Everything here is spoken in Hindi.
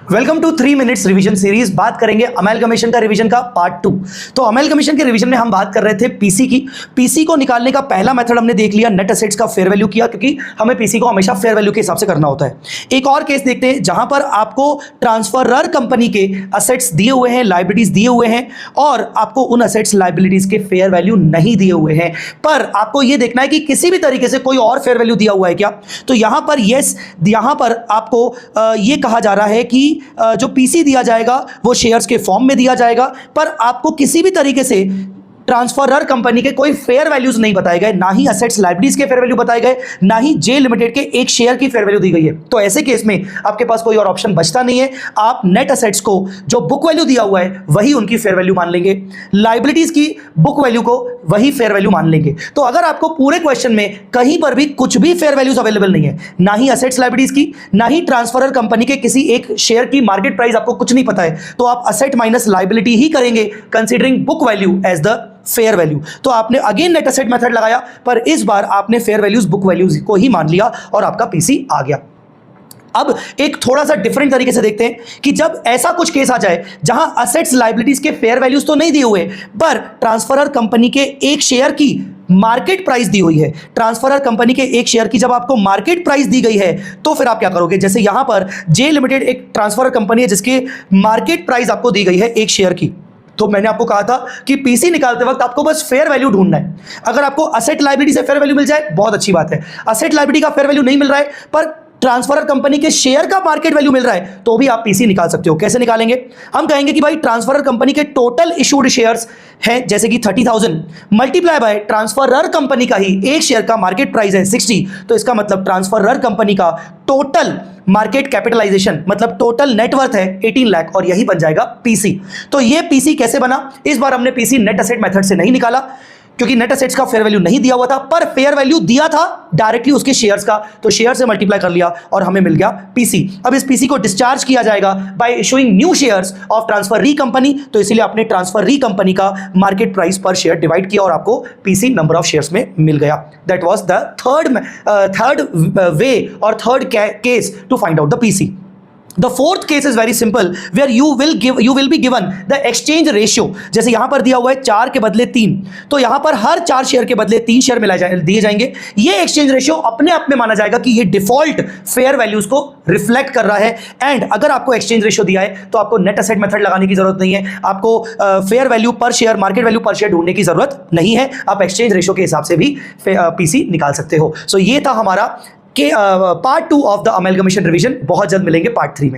Welcome to 3 minutes revision series. बात करेंगे अमेलगमेशन का रिवीजन का पार्ट 2। तो अमेलगमेशन के रिवीजन में हम बात कर रहे थे पीसी की। पीसी को निकालने का पहला मेथड हमने देख लिया, नेट एसेट्स का फेयर वैल्यू किया, क्योंकि हमें पीसी को हमेशा फेयर वैल्यू के हिसाब से करना होता है। एक और केस देखते हैं जहां पर आपको ट्रांसफरर कंपनी के असेट्स दिए हुए हैं, लाइबिलिटीज दिए हुए हैं और आपको उन असेट्स लाइबिलिटीज के फेयर वैल्यू नहीं दिए हुए हैं, पर आपको यह देखना है कि किसी भी तरीके से कोई और फेयर वैल्यू दिया हुआ है क्या। तो यहां पर यस, यहां पर आपको यह कहा जा रहा है कि जो पीसी दिया जाएगा वो शेयर्स के फॉर्म में दिया जाएगा, पर आपको किसी भी तरीके से ट्रांसफरर कंपनी के कोई फेयर वैल्यूज नहीं बताए गए, ना ही असेट्स लाइबिलिटीज के फेयर वैल्यू बताए गए, ना ही जे लिमिटेड के एक शेयर की फेयर वैल्यू दी गई है। तो ऐसे केस में आपके पास कोई और ऑप्शन बचता नहीं है। आप नेट असेट्स को जो बुक वैल्यू दिया हुआ है वही उनकी फेयर वैल्यू मान लेंगे, लाइबिलिटीज की बुक वैल्यू को वही फेयर वैल्यू मान लेंगे। तो अगर आपको पूरे क्वेश्चन में कहीं पर भी कुछ भी फेयर वैल्यूज अवेलेबल नहीं है, ना ही असेट्स लाइबिलिटीज की, ना ही ट्रांसफरर कंपनी के किसी एक शेयर की मार्केट प्राइस आपको कुछ नहीं पता है, तो आप असेट माइनस लाइबिलिटी ही करेंगे considering book value as the fair value. तो आपने अगेन नेट एसेट मेथड लगाया, पर इस बार आपने फेयर वैल्यूज बुक वैल्यूज को ही मान लिया और आपका पीसी आ गया। अब एक थोड़ा सा डिफरेंट तरीके से देखते हैं कि जब ऐसा कुछ केस आ जाए जहां असेट्स लाइबिलिटीज के फेयर वैल्यूज तो नहीं दिए हुए, पर ट्रांसफरर कंपनी के एक शेयर की मार्केट प्राइस दी हुई है। ट्रांसफरर कंपनी के एक शेयर की जब आपको मार्केट प्राइस दी गई है तो फिर आप क्या करोगे। जैसे यहां पर जे लिमिटेड एक ट्रांसफरर कंपनी है जिसके मार्केट प्राइस आपको दी गई है एक शेयर की। तो मैंने आपको कहा था कि पीसी निकालते वक्त आपको बस फेयर वैल्यू ढूंढना है। अगर आपको असेट लायबिलिटी से फेयर वैल्यू मिल जाए बहुत अच्छी बात है। असेट लायबिलिटी का फेयर वैल्यू नहीं मिल रहा है, पर ट्रांसफरर कंपनी के शेयर का मार्केट वैल्यू मिल रहा है, तो भी आप पीसी निकाल सकते हो। कैसे निकालेंगे? हम कहेंगे कि भाई ट्रांसफरर कंपनी के टोटल इशूड शेयर्स हैं जैसे कि 30,000 मल्टीप्लाई बाय ट्रांसफरर कंपनी का ही एक शेयर का मार्केट प्राइस है 60, तो इसका मतलब ट्रांसफरर कंपनी का टोटल मार्केट कैपिटलाइजेशन मतलब टोटल नेटवर्थ है 18 लाख, और यही बन जाएगा पीसी। तो ये पीसी कैसे बना? इस बार हमने पीसी नेट एसेट मेथड से नहीं निकाला, क्योंकि नेट एसेट्स का फेयर वैल्यू नहीं दिया हुआ था, पर फेयर वैल्यू दिया था डायरेक्टली उसके शेयर्स का, तो शेयर से मल्टीप्लाई कर लिया और हमें मिल गया पीसी। अब इस पीसी को डिस्चार्ज किया जाएगा by issuing new shares of transferee company, तो इसीलिए आपने ट्रांसफररी कंपनी का मार्केट प्राइस पर शेयर डिवाइड किया और आपको पीसी नंबर ऑफ शेयर्स में मिल गया। That was the third way और third case to find out the PC. The fourth case is very simple, where you will be given the exchange ratio। जैसे यहां पर दिया हुआ है 4 के बदले 3, तो यहां पर हर 4 शेयर के बदले 3 शेयर दिए जाएंगे। ये एक्सचेंज रेशियो अपने आप में माना जाएगा कि ये डिफॉल्ट फेयर वैल्यूज को रिफ्लेक्ट कर रहा है। एंड अगर आपको एक्सचेंज रेशियो दिया है तो आपको नेट एसेट मेथड लगाने की जरूरत नहीं है, आपको फेयर वैल्यू पर शेयर, मार्केट वैल्यू पर शेयर ढूंढने की जरूरत नहीं है। आप एक्सचेंज रेशियो के हिसाब से भी पीसी निकाल सकते हो। सो ये था हमारा part 2 of the amalgamation revision. बहुत जल्द मिलेंगे पार्ट 3 में।